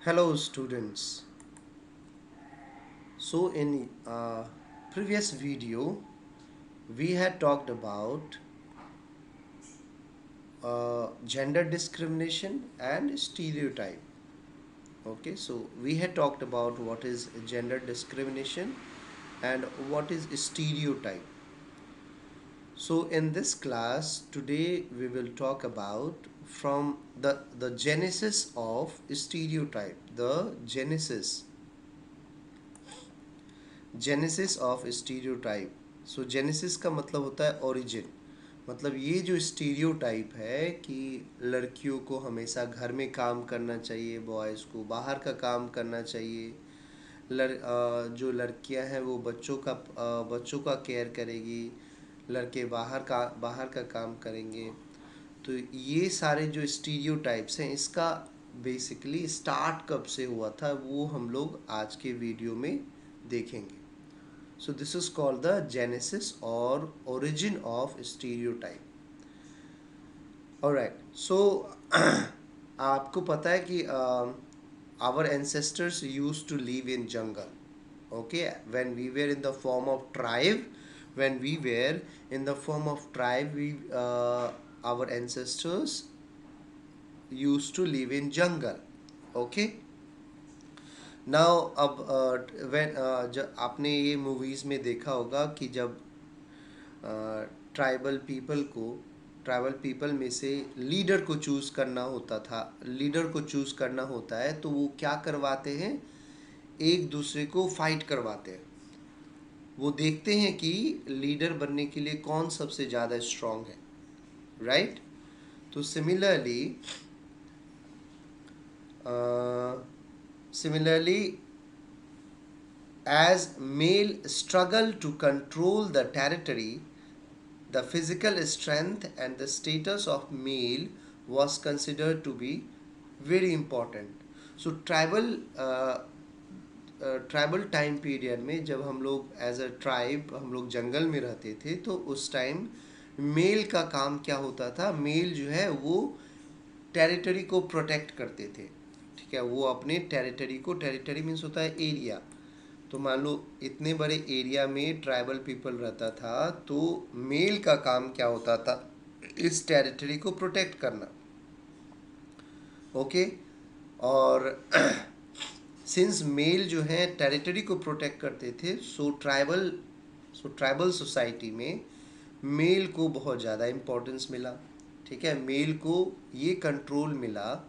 Hello, students. So, in previous video, we had talked about gender discrimination and stereotype. Okay, so we had talked about what is gender discrimination and what is stereotype. So, in this class today, we will talk about from the genesis of stereotype, the genesis of stereotype. So genesis का मतलब होता है origin. मतलब ये जो stereotype है कि लड़कियों को हमेशा घर में काम करना चाहिए, बॉयज़ को बाहर का काम करना चाहिए, जो लड़कियां हैं वो बच्चों का केयर करेगी, लड़के बाहर का काम करेंगे. तो ये सारे जो स्टीरियोटाइप्स हैं, इसका बेसिकली स्टार्ट कब से हुआ था वो हम लोग आज के वीडियो में देखेंगे. So this is called the genesis or origin of stereotype. Alright. So आपको पता है कि our ancestors used to live in jungle. Okay, when we were in the form of tribe, we our ancestors used to live in jungle. Okay. Now अब जब आपने ये movies में देखा होगा कि जब ट्राइबल पीपल को ट्राइबल पीपल में से लीडर को चूज़ करना होता है, तो वो क्या करवाते हैं, एक दूसरे को फाइट करवाते हैं. वो देखते हैं कि लीडर बनने के लिए कौन सबसे ज़्यादा स्ट्रांग है. राइट. तो Similarly, as male struggle to control the territory, the physical strength and the status of male was considered to be very important. So tribal time period में जब हम लोग एज अ ट्राइब हम लोग जंगल में रहते थे, तो उस टाइम मेल का काम क्या होता था, मेल जो है वो टेरिटरी को प्रोटेक्ट करते थे. ठीक है, वो अपने टेरिटरी मीन्स होता है एरिया. तो मान लो इतने बड़े एरिया में ट्राइबल पीपल रहता था, तो मेल का काम क्या होता था, इस टेरिटरी को प्रोटेक्ट करना. ओके. और सिंस मेल जो है टेरिटरी को प्रोटेक्ट करते थे, सो ट्राइबल सोसाइटी में मेल को बहुत ज़्यादा इम्पोर्टेंस मिला. ठीक है, मेल को ये कंट्रोल मिला,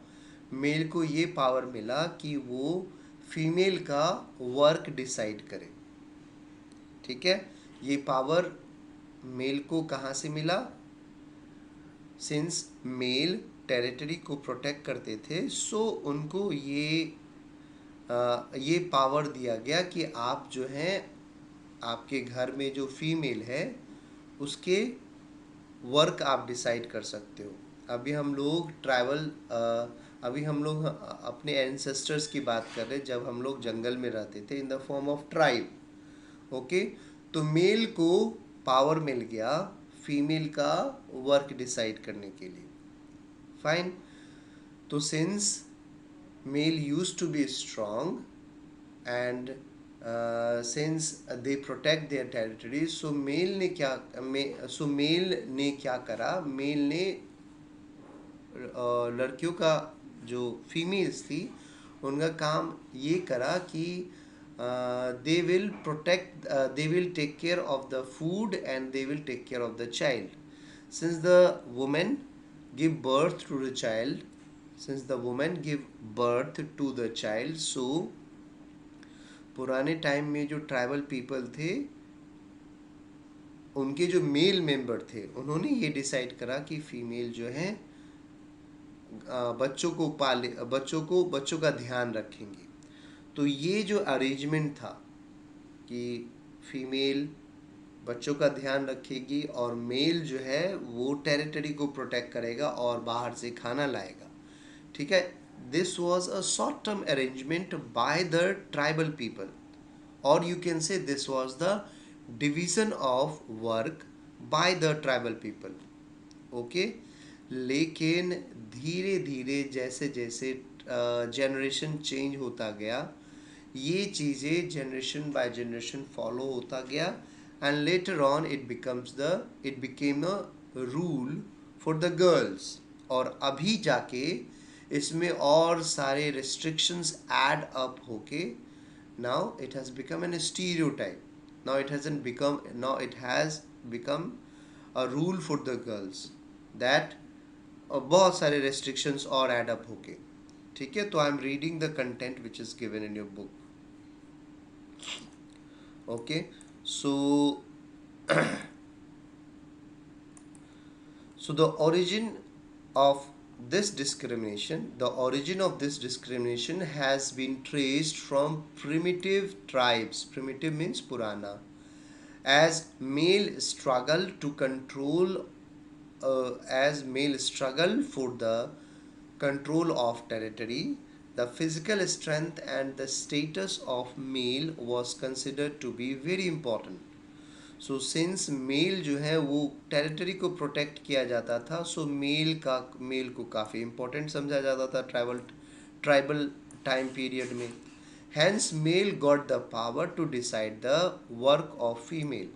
मेल को ये पावर मिला कि वो फीमेल का वर्क डिसाइड करे. ठीक है, ये पावर मेल को कहाँ से मिला, सिंस मेल टेरिटरी को प्रोटेक्ट करते थे, सो उनको ये पावर दिया गया कि आप जो हैं आपके घर में जो फीमेल है उसके वर्क आप डिसाइड कर सकते हो. अभी हम लोग अपने एंसेस्टर्स की बात कर रहे हैं, जब हम लोग जंगल में रहते थे in the form of tribe. Okay. तो मेल को पावर मिल गया फीमेल का वर्क डिसाइड करने के लिए. फाइन. तो since male used to be strong and since they protect their territory, so male ने क्या करा, मेल ने लड़कियों का जो फीमेल्स थी उनका काम ये करा कि they will take care of the food and they will take care of the child. Since the woman give birth to the child, so पुराने टाइम में जो ट्राइबल पीपल थे, उनके जो मेल मेंबर थे, उन्होंने ये डिसाइड करा कि फीमेल जो है बच्चों का ध्यान रखेंगी. तो ये जो अरेंजमेंट था कि फीमेल बच्चों का ध्यान रखेगी और मेल जो है वो टेरिटरी को प्रोटेक्ट करेगा और बाहर से खाना लाएगा. ठीक है, this was a short term arrangement by the tribal people, और you can say this was the division of work by the tribal people. Okay. लेकिन धीरे धीरे जैसे जैसे जनरेशन चेंज होता गया, ये चीज़ें जनरेशन बाय जनरेशन फॉलो होता गया, and later on it became a rule for the girls. और अभी जाके इसमें और सारे रिस्ट्रिक्शंस ऐड अप होके now it has become an stereotype. Now it has become a rule for the girls that बहुत सारे restrictions और add up होके, ठीक है। तो I am reading the content which is given in your book. Okay, so so of the origin of this discrimination has been traced from primitive tribes. Primitive means purana. As male struggle to control as male struggle for the control of territory, the physical strength and the status of male was considered to be very important. So since male जो है वो territory को protect किया जाता था, सो male को काफ़ी important समझा जाता था ट्राइबल टाइम पीरियड में। Hence male got the power to decide the work of female.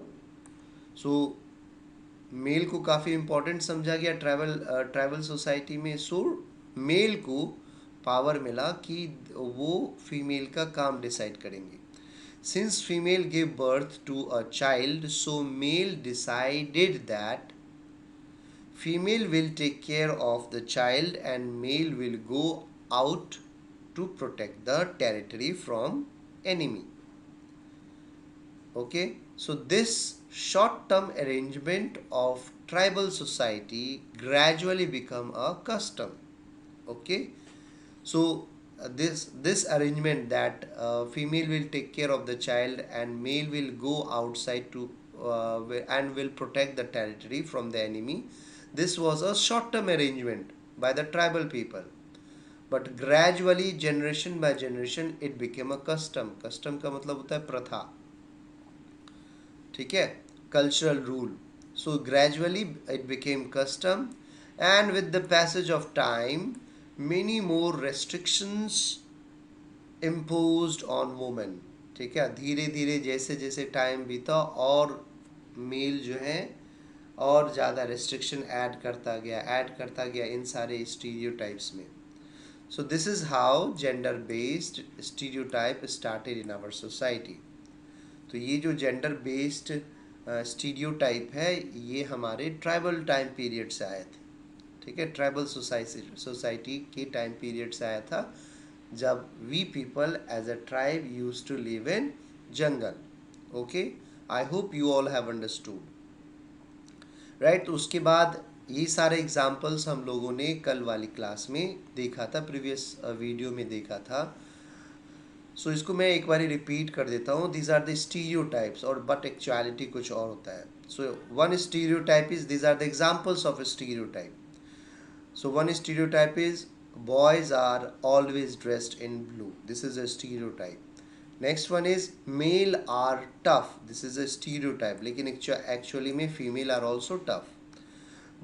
So male को काफ़ी इम्पोर्टेंट समझा गया ट्राइबल सोसाइटी में। सो मेल को पावर मिला कि वो फीमेल का काम डिसाइड करेंगे। Since female gave birth to a child, so male decided that female will take care of the child and male will go out to protect the territory from enemy. Okay, so this short-term arrangement of tribal society gradually become a custom. Okay, so this arrangement that female will take care of the child and male will go outside to and will protect the territory from the enemy, this was a short term arrangement by the tribal people, but gradually generation by generation it became a custom. Custom का मतलब होता है प्रथा, ठीक है, cultural rule. So gradually it became custom, and with the passage of time many more restrictions imposed on women. ठीक है, धीरे धीरे जैसे जैसे टाइम बीता और मेल जो है और ज़्यादा रेस्ट्रिक्शन ऐड करता गया इन सारे स्टीरियोटाइप्स में। So this is how gender based stereotype started in our society. तो ये जो जेंडर बेस्ड स्टीरियोटाइप है ये हमारे ट्राइबल टाइम पीरियड से आए थे, ठीक है, ट्राइबल सोसाइटी के टाइम पीरियड से आया था, जब we people as a tribe use to live in jungle. Okay, I hope you all have understood, right. तो उसके बाद ये सारे एग्जाम्पल्स हम लोगों ने कल वाली क्लास में देखा था, प्रीवियस वीडियो में देखा था। सो इसको मैं एक बार रिपीट कर देता हूँ। दीज आर द स्टीरियोटाइप्स, और बट एक्चुअलिटी कुछ और होता है। So one stereotype is, these are the examples of stereotype. So one stereotype is boys are always dressed in blue. This is a stereotype. Next one is male are tough. This is a stereotype. लेकिन actually में female are also tough.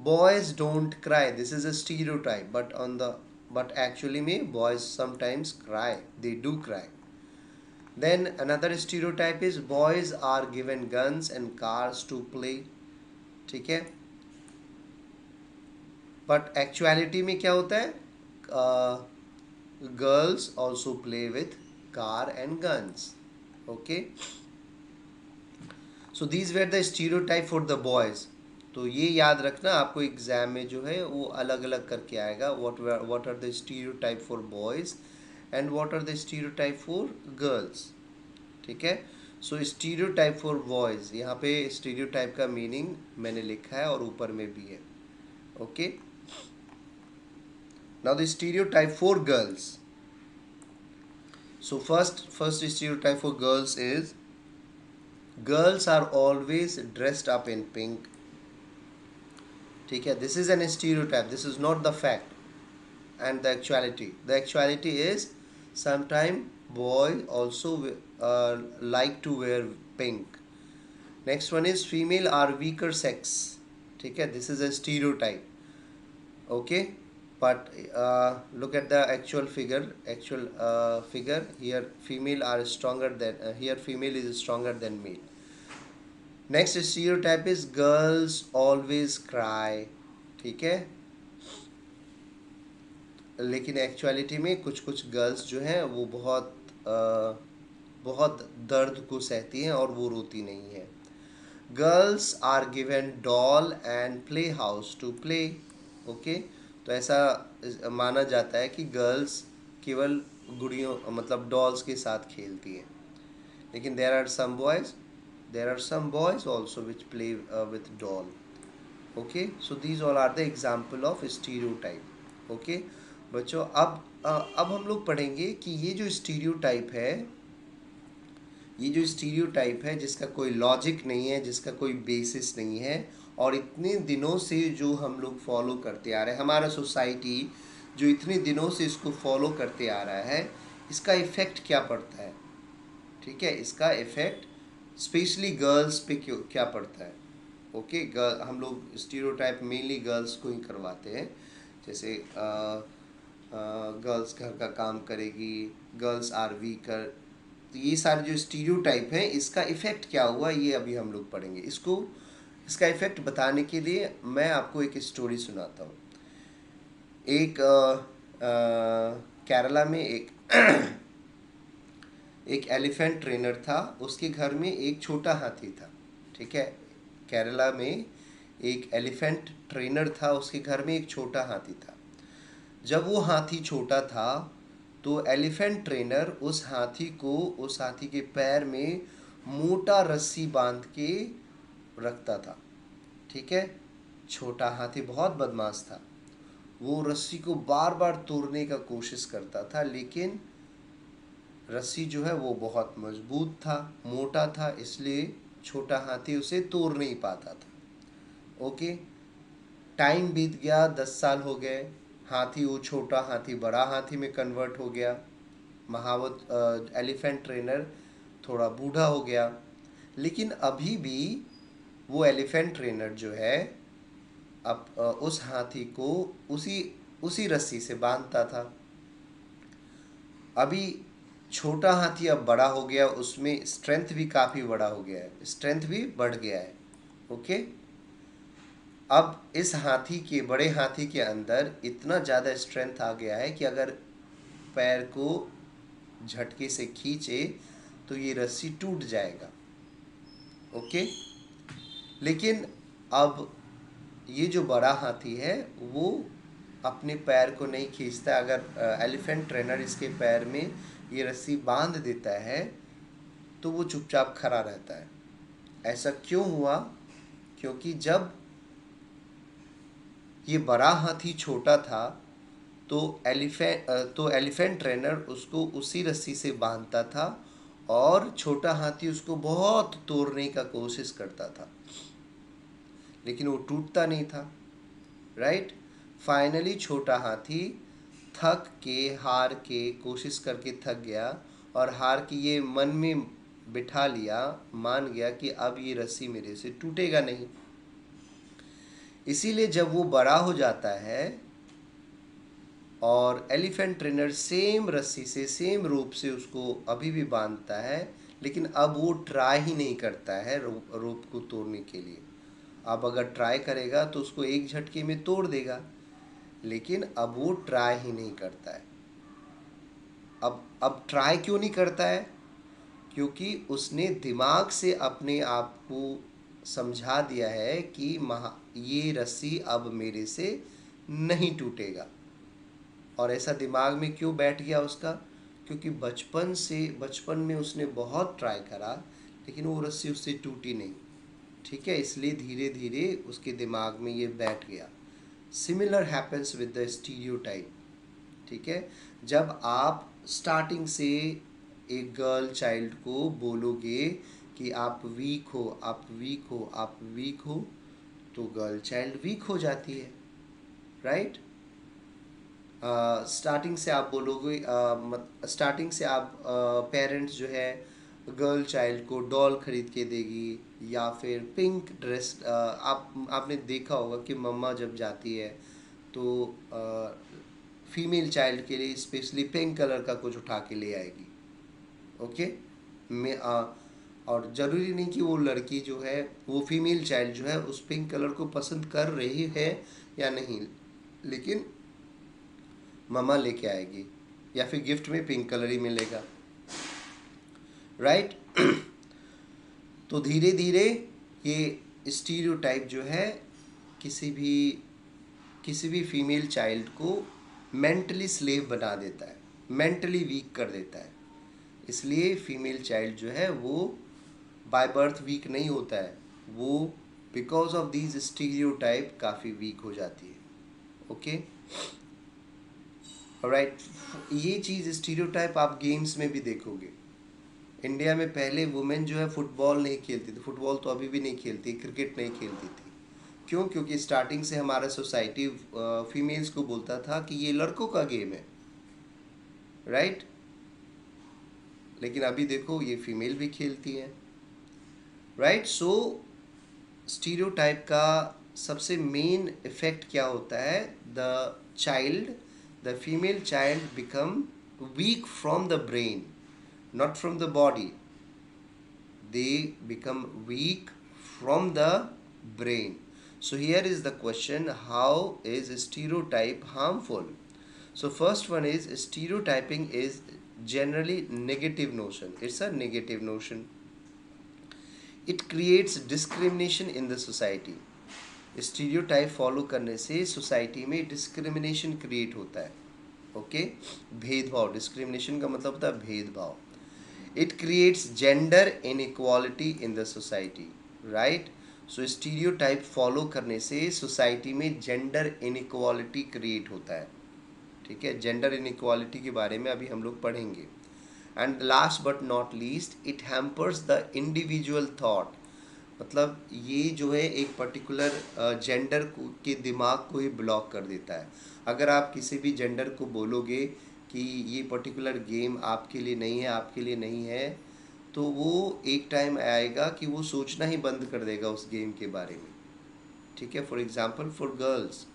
Boys don't cry. This is a stereotype. But actually में boys sometimes cry. They do cry. Then another stereotype is boys are given guns and cars to play. ठीक है, but actuality में क्या होता है, girls also play with car and guns. Okay, so these were the stereotype for the boys. तो ये याद रखना, आपको एग्जाम में जो है वो अलग अलग करके आएगा, what are the stereotype for boys and what are the stereotype for girls. ठीक है, सो स्टीरियोटाइप फॉर बॉयज, यहाँ पे स्टीरियोटाइप का मीनिंग मैंने लिखा है और ऊपर में भी है। Okay, now the stereotype for girls. So first stereotype for girls is girls are always dressed up in pink. ठीक है, this is an stereotype, this is not the fact and the actuality is sometime boy also like to wear pink. Next one is female are weaker sex. ठीक है, this is a stereotype. Okay, but look at the actual figure here. Female are stronger than here female is stronger than male. Next stereotype is girls always cry. ठीक है, लेकिन actuality में कुछ कुछ girls जो हैं वो बहुत दर्द को सहती हैं और वो रोती नहीं है. Girls are given doll and play house to play. Okay, तो ऐसा माना जाता है कि गर्ल्स केवल गुड़ियों मतलब डॉल्स के साथ खेलती हैं. लेकिन there are some boys also which play with doll. Okay, so these all are the example of stereotype. Okay बच्चों, अब हम लोग पढ़ेंगे कि ये जो स्टीरियोटाइप है जिसका कोई लॉजिक नहीं है, जिसका कोई बेसिस नहीं है, और इतने दिनों से जो हम लोग फॉलो करते आ रहे हैं, हमारा सोसाइटी जो इतने दिनों से इसको फॉलो करते आ रहा है, इसका इफ़ेक्ट क्या पड़ता है. ठीक है, इसका इफ़ेक्ट स्पेशली गर्ल्स पे क्या पड़ता है. ओके, हम लोग स्टीरियोटाइप मेनली गर्ल्स को ही करवाते हैं. जैसे गर्ल्स घर का काम करेगी, गर्ल्स आर वीकर. तो ये सारे जो स्टीरियोटाइप हैं, इसका इफ़ेक्ट क्या हुआ ये अभी हम लोग पढ़ेंगे. इसका इफ़ेक्ट बताने के लिए मैं आपको एक स्टोरी सुनाता हूँ. एक केरला में एक एलिफेंट ट्रेनर था. उसके घर में एक छोटा हाथी था. ठीक है, केरला में एक एलिफेंट ट्रेनर था, उसके घर में एक छोटा हाथी था. जब वो हाथी छोटा था तो एलिफेंट ट्रेनर उस हाथी के पैर में मोटा रस्सी बांध के रखता था. ठीक है, छोटा हाथी बहुत बदमाश था. वो रस्सी को बार बार तोड़ने का कोशिश करता था, लेकिन रस्सी जो है वो बहुत मजबूत था, मोटा था, इसलिए छोटा हाथी उसे तोड़ नहीं पाता था. ओके, टाइम बीत गया, 10 साल हो गए. वो छोटा हाथी बड़ा हाथी में कन्वर्ट हो गया. एलिफेंट ट्रेनर थोड़ा बूढ़ा हो गया, लेकिन अभी भी वो एलिफेंट ट्रेनर जो है अब उस हाथी को उसी रस्सी से बांधता था. अभी छोटा हाथी अब बड़ा हो गया, उसमें स्ट्रेंथ भी काफ़ी बड़ा हो गया है, स्ट्रेंथ भी बढ़ गया है. ओके, अब इस बड़े हाथी के अंदर इतना ज़्यादा स्ट्रेंथ आ गया है कि अगर पैर को झटके से खींचे तो ये रस्सी टूट जाएगा. ओके, लेकिन अब ये जो बड़ा हाथी है वो अपने पैर को नहीं खींचता. अगर एलिफेंट ट्रेनर इसके पैर में ये रस्सी बांध देता है तो वो चुपचाप खड़ा रहता है. ऐसा क्यों हुआ? क्योंकि जब ये बड़ा हाथी छोटा था तो एलिफेंट ट्रेनर उसको उसी रस्सी से बांधता था और छोटा हाथी उसको बहुत तोड़ने का कोशिश करता था, लेकिन वो टूटता नहीं था. राइट, फाइनली छोटा हाथी थक के हार के कोशिश करके थक गया और हार के ये मन में बिठा लिया, मान गया कि अब ये रस्सी मेरे से टूटेगा नहीं. इसीलिए जब वो बड़ा हो जाता है और एलिफेंट ट्रेनर सेम रस्सी से सेम रोप से उसको अभी भी बांधता है, लेकिन अब वो ट्राई ही नहीं करता है रोप को तोड़ने के लिए. अब अगर ट्राई करेगा तो उसको एक झटके में तोड़ देगा, लेकिन अब वो ट्राई ही नहीं करता है. अब ट्राई क्यों नहीं करता है? क्योंकि उसने दिमाग से अपने आप को समझा दिया है कि ये रस्सी अब मेरे से नहीं टूटेगा. और ऐसा दिमाग में क्यों बैठ गया उसका? क्योंकि बचपन में उसने बहुत ट्राई करा, लेकिन वो रस्सी उससे टूटी नहीं. ठीक है, इसलिए धीरे धीरे उसके दिमाग में ये बैठ गया. Similar happens with the stereotype. ठीक है, जब आप स्टार्टिंग से एक गर्ल चाइल्ड को बोलोगे कि आप वीक हो, आप वीक हो, आप वीक हो, तो गर्ल चाइल्ड वीक हो जाती है. राइट, स्टार्टिंग से आप बोलोगे, स्टार्टिंग से आप पेरेंट्स जो है गर्ल चाइल्ड को डॉल खरीद के देगी या फिर पिंक ड्रेस. आपने देखा होगा कि मम्मा जब जाती है तो फीमेल चाइल्ड के लिए स्पेशली पिंक कलर का कुछ उठा के ले आएगी। ओके। मैं और ज़रूरी नहीं कि वो लड़की जो है, वो फीमेल चाइल्ड जो है उस पिंक कलर को पसंद कर रही है या नहीं, लेकिन ममा लेके आएगी, या फिर गिफ्ट में पिंक कलर ही मिलेगा, राइट। तो धीरे धीरे ये स्टीरियोटाइप जो है किसी भी फीमेल चाइल्ड को मेंटली स्लेव बना देता है, मेंटली वीक कर देता है। इसलिए फीमेल चाइल्ड जो है वो बाय बर्थ वीक नहीं होता है, वो बिकॉज ऑफ दीज स्टीरियोटाइप काफ़ी वीक हो जाती है। Okay, right. ये चीज़ स्टीरियोटाइप आप गेम्स में भी देखोगे। इंडिया में पहले वुमेन जो है फुटबॉल नहीं खेलती थी, फुटबॉल तो अभी भी नहीं खेलती, क्रिकेट नहीं खेलती थी। क्यों? क्योंकि स्टार्टिंग से हमारा सोसाइटी फीमेल्स को बोलता था कि ये लड़कों का गेम है, राइट। लेकिन अभी देखो ये फीमेल भी खेलती है, राइट। सो स्टीरियोटाइप का सबसे मेन इफेक्ट क्या होता है? The female child become weak from the brain, not from the body. They become weak from the brain. So here is the question, how is stereotype harmful? So first one is, stereotyping is generally negative notion. It's a negative notion. It creates discrimination in the society. Stereotype follow करने से society में discrimination create होता है। Okay, भेदभाव, discrimination का मतलब होता है भेदभाव। It creates gender inequality in the society, right? So stereotype follow करने से सोसाइटी में gender inequality create होता है, ठीक है। gender inequality के बारे में अभी हम लोग पढ़ेंगे। And last but not least, it hampers the individual thought. मतलब ये जो है एक पर्टिकुलर जेंडर के दिमाग को ही ब्लॉक कर देता है। अगर आप किसी भी जेंडर को बोलोगे कि ये पर्टिकुलर गेम आपके लिए नहीं है, आपके लिए नहीं है, तो वो एक टाइम आएगा कि वो सोचना ही बंद कर देगा उस गेम के बारे में, ठीक है। For example for girls,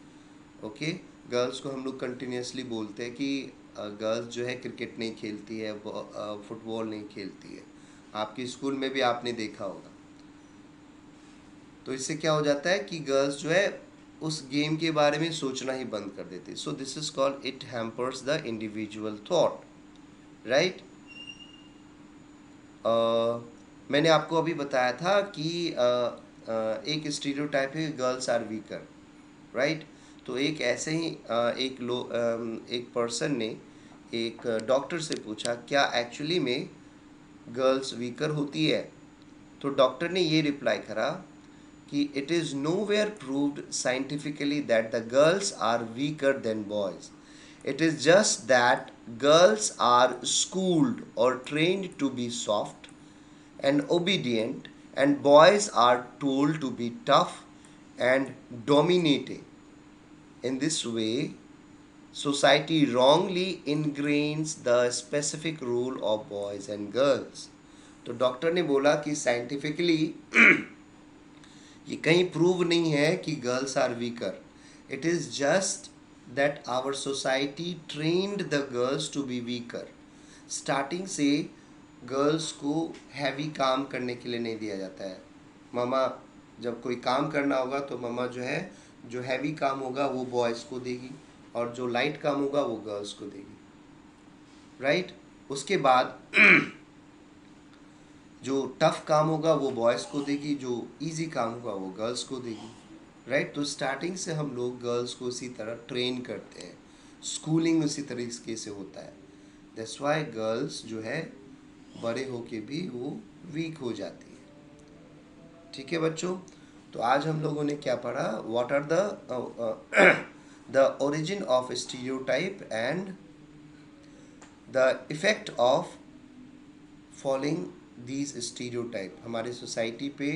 okay, girls को हम लोग कंटिन्यूसली बोलते हैं कि गर्ल्स जो है क्रिकेट नहीं खेलती है, फुटबॉल नहीं खेलती है। आपके स्कूल में भी आपने देखा होगा। तो इससे क्या हो जाता है कि गर्ल्स जो है उस गेम के बारे में सोचना ही बंद कर देते। So this is called, it hampers the individual thought, right. मैंने आपको अभी बताया था कि एक स्टीरियोटाइप है, गर्ल्स आर वीकर, राइट। तो एक ऐसे ही एक पर्सन ने एक डॉक्टर से पूछा, क्या एक्चुअली में गर्ल्स वीकर होती है? तो डॉक्टर ने ये रिप्लाई करा कि it is nowhere proved scientifically that the girls are weaker than boys. It is just that girls are schooled or trained to be soft and obedient, and boys are told to be tough and dominating. In this way, society wrongly ingrains the specific rule of boys and girls. तो doctor ने बोला कि scientifically ये कहीं prove नहीं है कि girls are weaker. It is just that our society trained the girls to be weaker. Starting से गर्ल्स को हैवी काम करने के लिए नहीं दिया जाता है। ममा जब कोई काम करना होगा तो ममा जो है, जो हैवी काम होगा वो बॉयज़ को देगी, और जो लाइट काम होगा वो गर्ल्स को देगी, राइट। उसके बाद जो टफ काम होगा वो बॉयज़ को देगी, जो इजी काम होगा वो गर्ल्स को देगी, राइट। तो स्टार्टिंग से हम लोग गर्ल्स को उसी तरह ट्रेन करते हैं, स्कूलिंग उसी तरीके से होता है। दैट्स वाई गर्ल्स जो है बड़े होके भी वो वीक हो जाती है, ठीक है बच्चों। तो आज हम लोगों ने क्या पढ़ा? What are the origin of stereotype and the effect of following these stereotype. हमारे सोसाइटी पे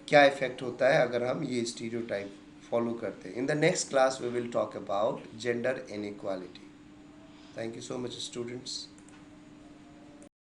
क्या इफेक्ट होता है अगर हम ये स्टीरियोटाइप फॉलो करते हैं। In the next class we will talk about gender inequality. Thank you so much students.